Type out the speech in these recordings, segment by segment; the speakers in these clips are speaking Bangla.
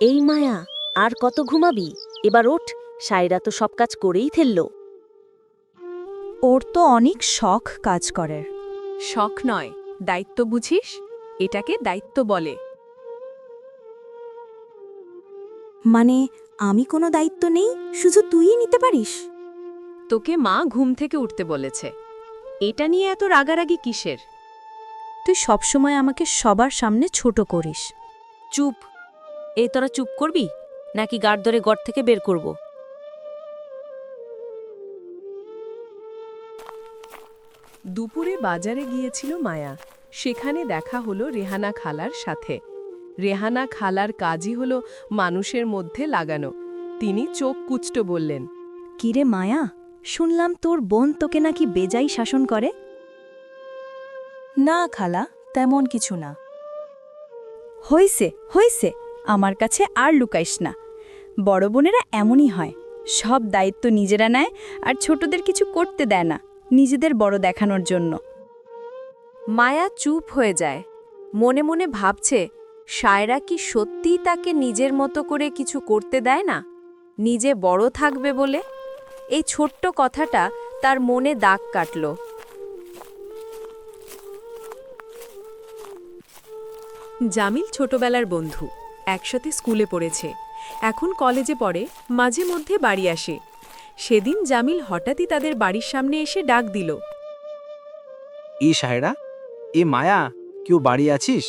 এই মায়া, আর কত ঘুমাবি? এবার ওঠ, সায়রা তো সব কাজ করেই ফেলল। ওর তো অনেক শখ কাজ করার। শখ নয়, দায়িত্ব বুঝিস? এটাকে দায়িত্ব বলে। মানে আমি কোনো দায়িত্ব নেই, শুধু তুইই নিতে পারিস? তোকে মা ঘুম থেকে উঠতে বলেছে। এটা নিয়ে এত রাগারাগি কিসের? তুই সবসময় আমাকে সবার সামনে ছোট করিস। চুপ! এই তোরা চুপ করবি নাকি গাড় ধরে ঘর থেকে বের করব? দুপুরে বাজারে গিয়েছিল মায়া। সেখানে দেখা হলো রেহানা খালার সাথে। রেহানা খালার কাজই হলো মানুষের মধ্যে লাগানো। তিনি চোখ কুচটো বললেন, কিরে মায়া, শুনলাম তোর বোন তোকে নাকি বেজাই শাসন করে? না খালা, তেমন কিছু না। হইছে হইছে, আমার কাছে আর লুকাইস না। বড় বোনেরা এমনই হয়, সব দায়িত্ব নিজেরা নেয় আর ছোটদের কিছু করতে দেয় না, নিজেদের বড় দেখানোর জন্য। মায়া চুপ হয়ে যায়, মনে মনে ভাবছে সায়রা কি সত্যিই তাকে নিজের মতো করে কিছু করতে দেয় না, নিজে বড় থাকবে বলে? এই ছোট্ট কথাটা তার মনে দাগ কাটল। জামিল ছোটবেলার বন্ধু, একসাথে স্কুলে পড়েছে। এখন কলেজে পড়ে, মাঝে মধ্যে বাড়ি আসে। সেদিন জামিল হঠাৎই তাদের বাড়ির সামনে এসে ডাক দিল। এ সায়রা, এ মায়া, কেউ বাড়ি আছিস?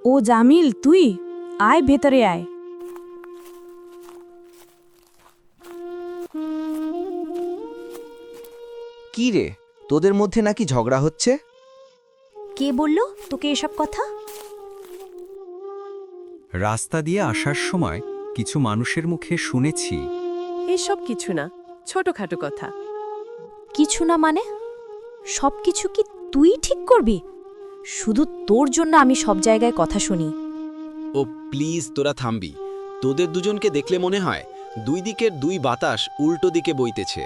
ও জামিল, তুই আয়, ভেতরে আয়। কি রে, তোদের মধ্যে নাকি ঝগড়া হচ্ছে? কে বলল তোকে এসব কথা? রাস্তা দিয়ে আসার সময় কিছু মানুষের মুখে শুনেছি। এসব কিছু না, ছোটখাটো কথা। কিছু না মানে? সব কিছু কি তুই ঠিক করবি? শুধু তোর জন্য আমি সব জায়গায় কথা শুনি। ও প্লিজ, তোরা থামবি। তোদের দুজনকে দেখলে মনে হয় দুই দিকের দুই বাতাস উল্টো দিকে বইতেছে।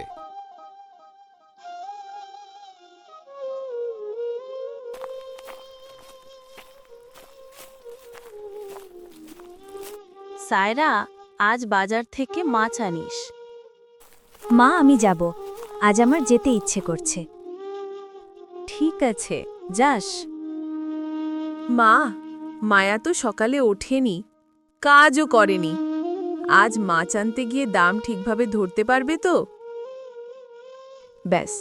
সায়রা, আজ বাজার থেকে মাছ আনিস। মা, আমি যাব, আজ আমার যেতে ইচ্ছে করছে। ঠিক আছে, যাস। মা, মায়া তো সকালে ওঠেনি, কাজও করেনি। আজ মাছ আনতে গিয়ে দাম ঠিকভাবে ধরতে পারবে তো? ব্যাস,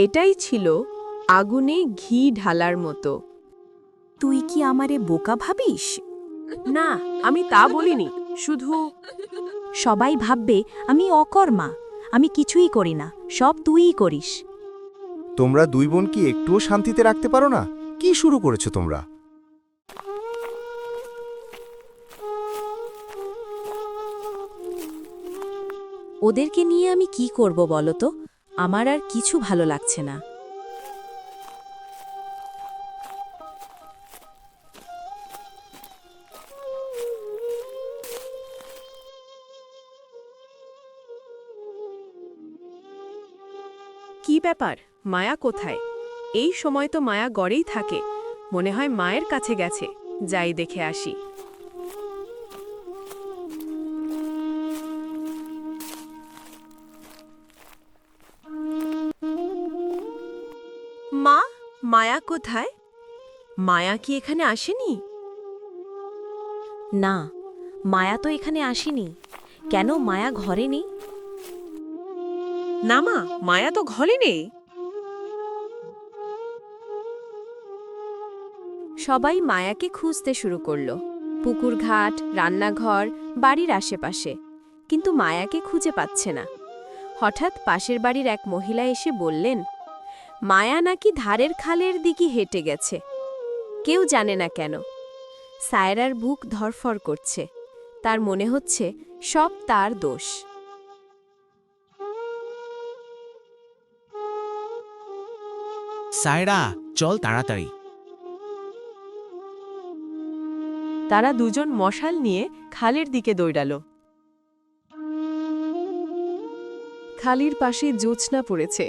এটাই ছিল আগুনে ঘি ঢালার মতো। তুই কি আমারে বোকা ভাবিস? না, আমি তা বলিনি, শুধু সবাই ভাববে আমি অকর্মা, আমি কিছুই করি না, সব তুইই করিস। তোমরা দুই বোন কি একটুও শান্তিতে রাখতে পারো না? কি শুরু করেছো তোমরা? ওদেরকে নিয়ে আমি কি করব বলো তো? আমার আর কিছু ভালো লাগছে না। কি ব্যাপার, মায়া কোথায়? এই সময় তো মায়া গড়েই থাকে। মনে হয় মায়ের কাছে গেছে, যাই দেখে আসি। মা, মায়া কোথায়? মায়া কি এখানে আসেনি? না, মায়া তো এখানে আসেনি। কেন মায়া ঘরে নেই? না মা, মায়া তো ঘরে নেই। সবাই মায়াকে খুঁজতে শুরু করলো, পুকুর ঘাট, রান্নাঘর, বাড়ির আশেপাশে, কিন্তু মায়াকে খুঁজে পাচ্ছে না। হঠাৎ পাশের বাড়ির এক মহিলা এসে বললেন, মায়া নাকি ধারের খালের দিকে হেঁটে গেছে, কেউ জানে না কেন। সায়রার বুক ধরফর করছে, তার মনে হচ্ছে সব তার দোষ। সায়রা, চল তাড়াতাড়ি। তারা দুজন মশাল নিয়ে খালের দিকে দৌড়ালো। খালির পাশে জ্যোৎস্না পড়েছে,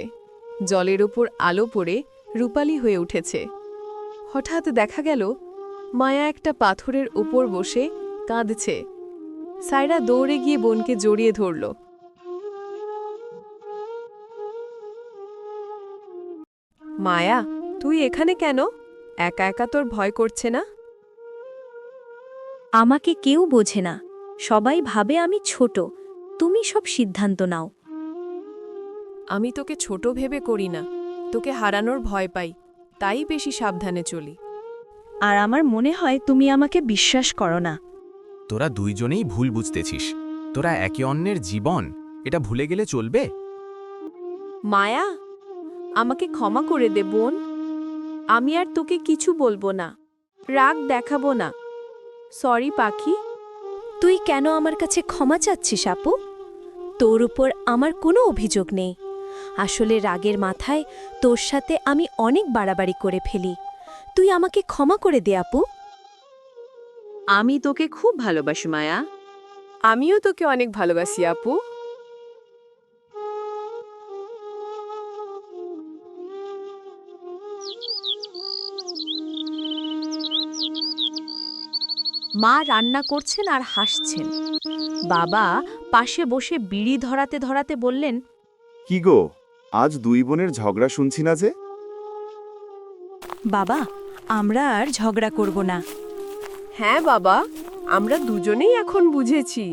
জলের ওপর আলো পড়ে রূপালী হয়ে উঠেছে। হঠাৎ দেখা গেল মায়া একটা পাথরের উপর বসে কাঁদছে। সায়রা দৌড়ে গিয়ে বোনকে জড়িয়ে ধরল। মায়া, তুই এখানে কেন? একা একা তোর ভয় করছে না? আমাকে কেউ বোঝে না, সবাই ভাবে আমি ছোট। তুমি সব সিদ্ধান্ত নাও। আমি তোকে ছোট ভেবে করি না, তোকে হারানোর ভয় পাই, তাই বেশি সাবধানে চলি। আর আমার মনে হয় তুমি আমাকে বিশ্বাস করো না। তোরা দুইজনেই ভুল বুঝতেছিস। তোরা একে অন্যের জীবন, এটা ভুলে গেলে চলবে? মায়া, আমাকে ক্ষমা করে দে বোন। আমি আর তোকে কিছু বলবো না, রাগ দেখাবো না। সরি পাখি। তুই কেন আমার কাছে ক্ষমা চাচ্ছিস আপু? তোর উপর আমার কোনো অভিযোগ নেই। আসলে রাগের মাথায় তোর সাথে আমি অনেক বাড়াবাড়ি করে ফেলি। তুই আমাকে ক্ষমা করে দে আপু। আমি তোকে খুব ভালোবাসি মায়া। আমিও তোকে অনেক ভালোবাসি আপু। মা রান্না করছেন আর হাসছেন। বাবা পাশে বসে বিড়ি ধরাতে ধরাতে বললেন, কি গো, আজ দুই বোনের ঝগড়া শুনছি না যে? বাবা, আমরা আর ঝগড়া করব না। হ্যাঁ বাবা, আমরা দুজনেই এখন বুঝেছি।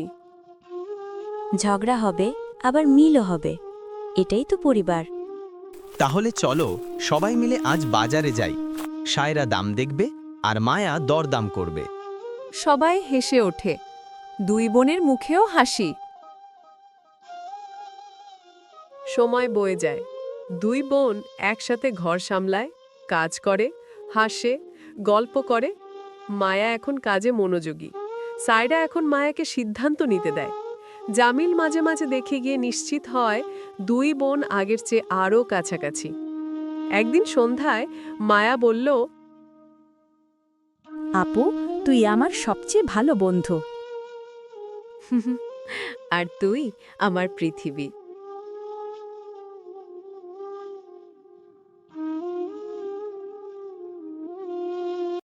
ঝগড়া হবে আবার মিলও হবে, এটাই তো পরিবার। তাহলে চলো সবাই মিলে আজ বাজারে যাই। সায়রা দাম দেখবে আর মায়া দরদাম করবে। সবাই হেসে ওঠে, দুই বোনের মুখেও হাসি। সময় বয়ে যায়, দুই বোন একসাথে ঘর সামলায়, কাজ করে, হাসে, গল্প করে। মায়া এখন কাজে মনোযোগী। সায়রা এখন মায়াকে সিদ্ধান্ত নিতে দেয়। জামিল মাঝে মাঝে দেখে গিয়ে নিশ্চিত হয় দুই বোন আগের চেয়ে আরও কাছাকাছি। একদিন সন্ধ্যায় মায়া বলল, আপু, তুই আমার সবচেয়ে ভালো বন্ধু। আর তুই আমার পৃথিবী।